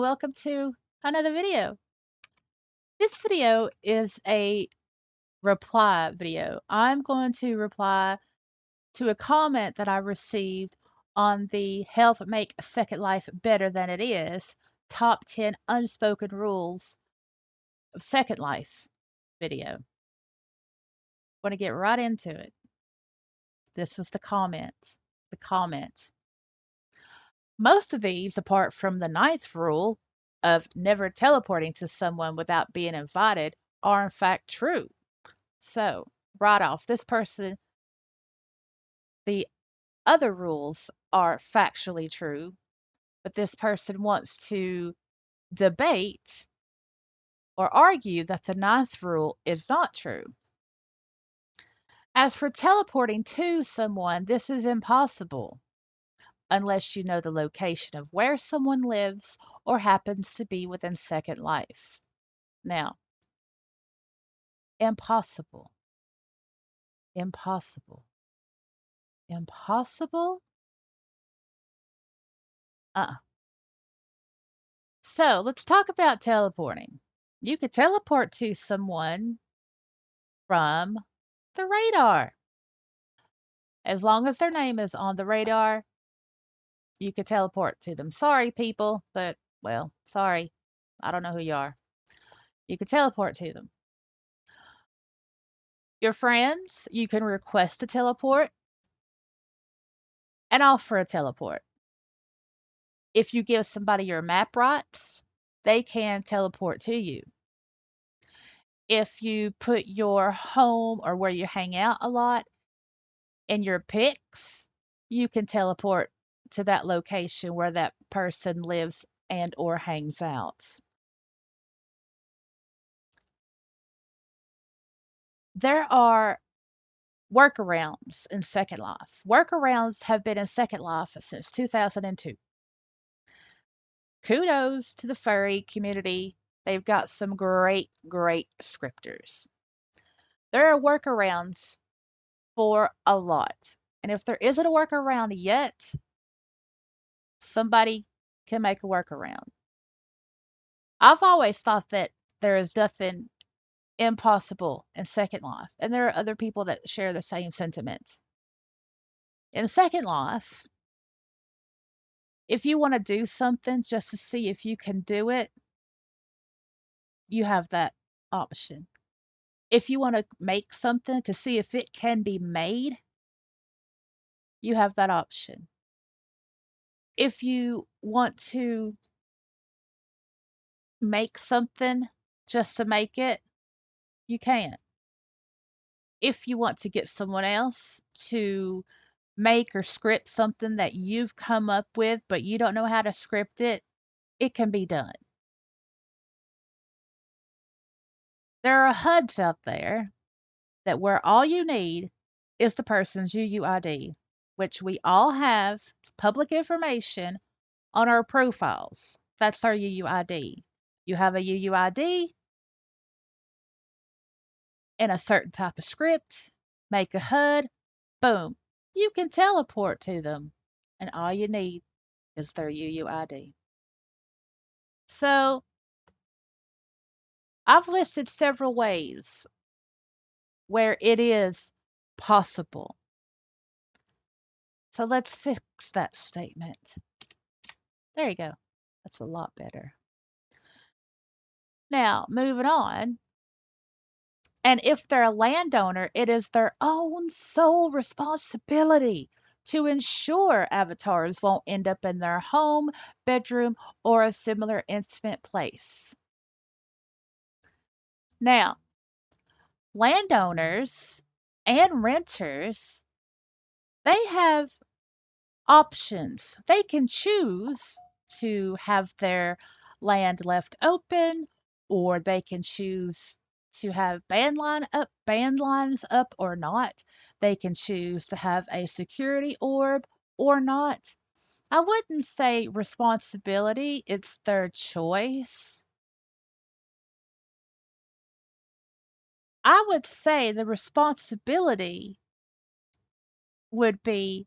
welcome to another video. This video is a reply video. I'm going to reply to a comment that I received on the Help Make Second Life Better Than It Is Top 10 Unspoken Rules of Second Life video. Want to get right into it. This is the comment. The comment. Most of these, apart from the ninth rule of never teleporting to someone without being invited, are in fact true. So, right off, this person, the other rules are factually true, but this person wants to debate or argue that the ninth rule is not true. As for teleporting to someone, this is impossible unless you know the location of where someone lives or happens to be within Second Life. Now, impossible, impossible, impossible? Uh-uh. So let's talk about teleporting. You could teleport to someone from the radar. As long as their name is on the radar, you could teleport to them. Sorry, people, but, well, sorry. I don't know who you are. You could teleport to them. Your friends, you can request a teleport and offer a teleport. If you give somebody your map rights, they can teleport to you. If you put your home or where you hang out a lot in your pics, you can teleport to that location where that person lives and or hangs out. There are workarounds in Second Life. Workarounds have been in Second Life since 2002. Kudos to the furry community. They've got some great, great scripters. There are workarounds for a lot. And if there isn't a workaround yet, somebody can make a workaround. I've always thought that there is nothing impossible in Second Life, and there are other people that share the same sentiment. In Second Life, if you want to do something just to see if you can do it, you have that option. If you want to make something to see if it can be made, you have that option. If you want to make something just to make it, you can. If you want to get someone else to make or script something that you've come up with, but you don't know how to script it, it can be done. There are HUDs out there that where all you need is the person's UUID, which we all have. It's public information on our profiles. That's our UUID. You have a UUID in a certain type of script, make a HUD, boom, you can teleport to them, and all you need is their UUID. So, I've listed several ways where it is possible. So, let's fix that statement. There you go. That's a lot better. Now, moving on. And if they're a landowner, it is their own sole responsibility to ensure avatars won't end up in their home, bedroom, or a similar intimate place. Now, landowners and renters, they have options. They can choose to have their land left open, or they can choose to have band lines up or not. They can choose to have a security orb or not. I wouldn't say responsibility, it's their choice. I would say the responsibility would be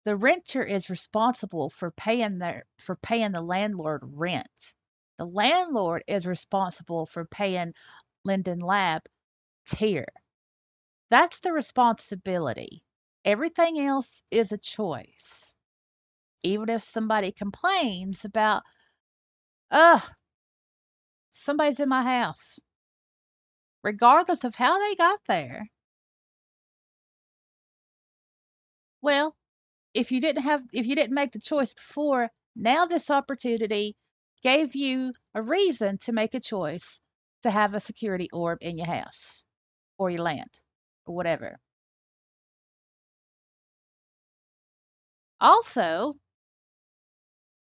The renter is responsible for paying the landlord rent. The landlord is responsible for paying Linden Lab tier. That's the responsibility. Everything else is a choice. Even if somebody complains about, ugh, somebody's in my house, regardless of how they got there. Well, if you didn't make the choice before, now this opportunity gave you a reason to make a choice to have a security orb in your house or your land or whatever. Also,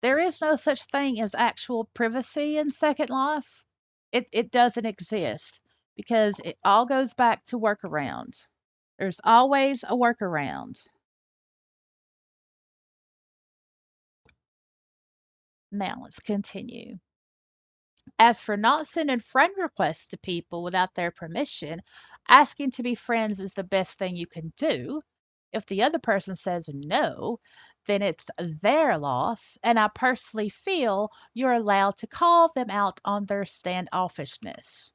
there is no such thing as actual privacy in Second Life. It doesn't exist because it all goes back to workaround. There's always a workaround. Now let's continue. As for not sending friend requests to people without their permission, asking to be friends is the best thing you can do. If the other person says no, then it's their loss, and I personally feel you're allowed to call them out on their standoffishness.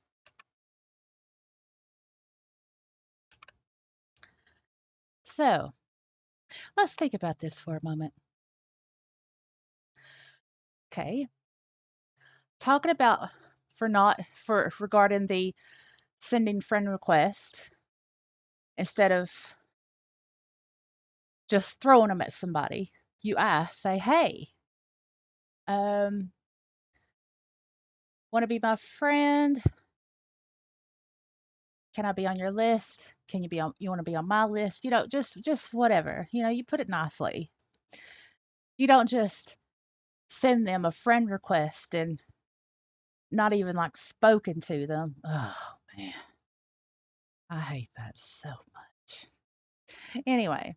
So let's think about this for a moment. Okay, talking about for not for regarding the sending friend request instead of just throwing them at somebody. You ask, say, hey, um, want to be my friend? Can I be on your list? Can you be on? You want to be on my list? Just whatever. You put it nicely. You don't just send them a friend request and not even like spoken to them. Oh man, I hate that so much. Anyway,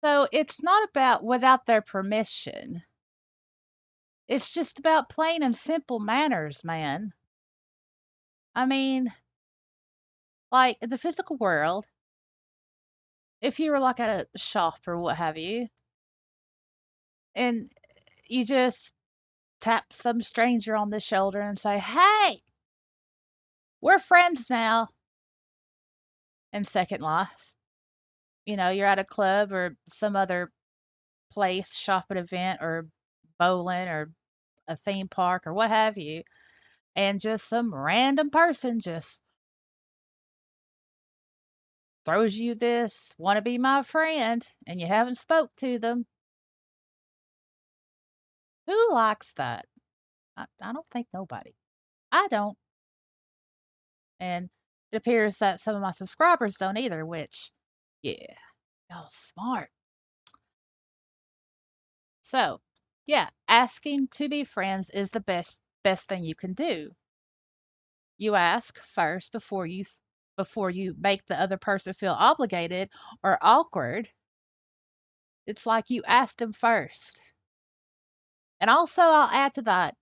so it's not about without their permission. It's just about plain and simple manners, man. I mean, like in the physical world, if you were like at a shop or what have you, and you just tap some stranger on the shoulder and say, hey, we're friends now in Second Life. You're at a club or some other place, shopping event or bowling or a theme park or what have you, and just some random person just throws you this, want to be my friend, and you haven't spoke to them. Who likes that? I don't think nobody. I don't. And it appears that some of my subscribers don't either, which, yeah, y'all smart. So, yeah, asking to be friends is the best thing you can do. You ask first before you make the other person feel obligated or awkward. It's like you asked them first. And also, I'll add to that.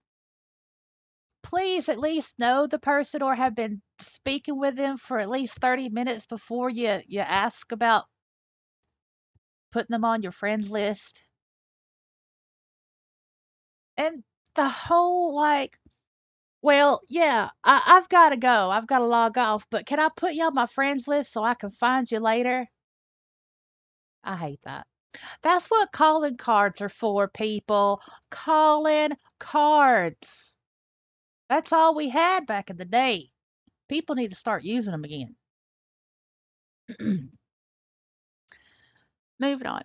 Please at least know the person or have been speaking with them for at least 30 minutes before you ask about putting them on your friends list. And the whole like, well, yeah, I've got to go. I've got to log off, but can I put you on my friends list so I can find you later? I hate that. That's what calling cards are for, people. Calling cards. That's all we had back in the day. People need to start using them again. Moving on.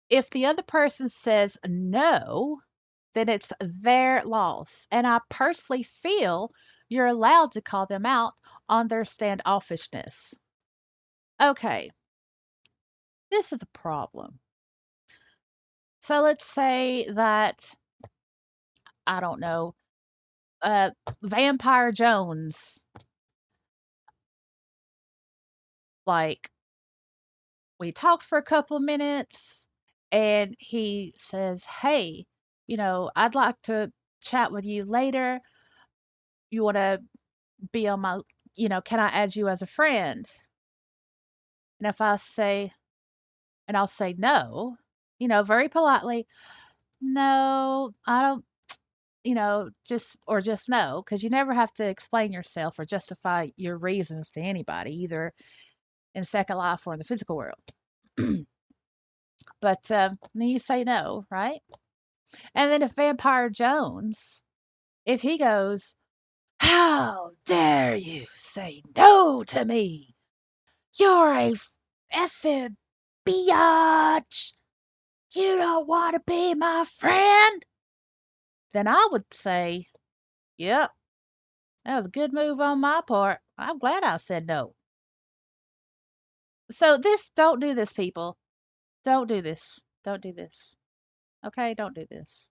If the other person says no, then it's their loss. And I personally feel you're allowed to call them out on their standoffishness. Okay, this is a problem. So let's say that, I don't know, uh, Vampire Jones, like, we talked for a couple of minutes and he says, hey, I'd like to chat with you later. You want to be on my can I add you as a friend? And if I say, and I'll say no, very politely, no, I don't, just no, because you never have to explain yourself or justify your reasons to anybody, either in Second Life or in the physical world. But then you say no, right? And then if Vampire Jones, if he goes, how dare you say no to me? You're a effing biatch. You don't want to be my friend? Then I would say, yep, that was a good move on my part. I'm glad I said no. So don't do this, people. Don't do this. Don't do this. Okay, don't do this.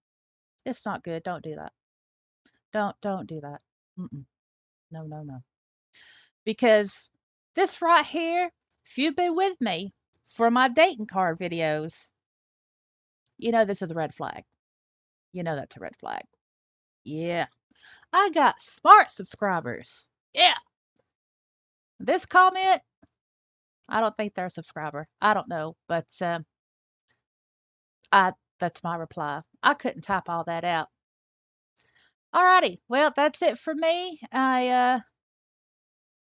It's not good. Don't do that. Don't do that. Mm-mm. No, no, no. Because this right here, if you've been with me for my dating card videos, you know this is a red flag. You know that's a red flag. Yeah. I got smart subscribers. Yeah. This comment, I don't think they're a subscriber. I don't know, but I that's my reply. I couldn't type all that out. Alrighty. Well, that's it for me. I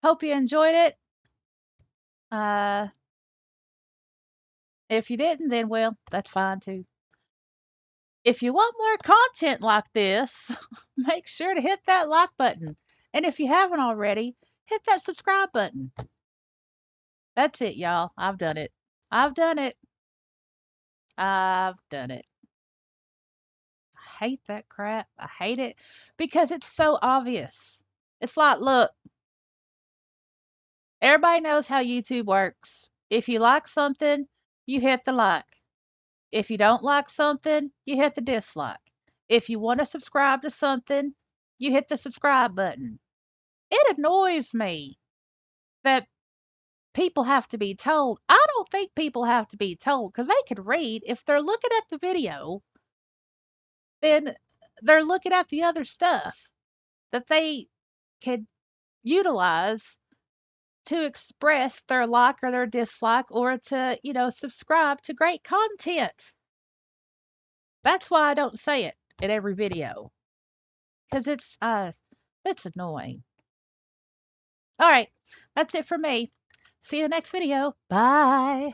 hope you enjoyed it. Uh, if you didn't, then well, that's fine too. If you want more content like this, make sure to hit that like button. And if you haven't already, hit that subscribe button. That's it, y'all. I've done it. I've done it. I've done it. I hate that crap. I hate it because it's so obvious. It's like, look, everybody knows how YouTube works. If you like something, you hit the like. If you don't like something, you hit the dislike. If you want to subscribe to something, you hit the subscribe button. It annoys me that people have to be told. I don't think people have to be told because they can read. If they're looking at the video, then they're looking at the other stuff that they could utilize to express their like or their dislike or to, subscribe to great content. That's why I don't say it in every video because it's annoying. All right, that's it for me. See you in the next video. Bye.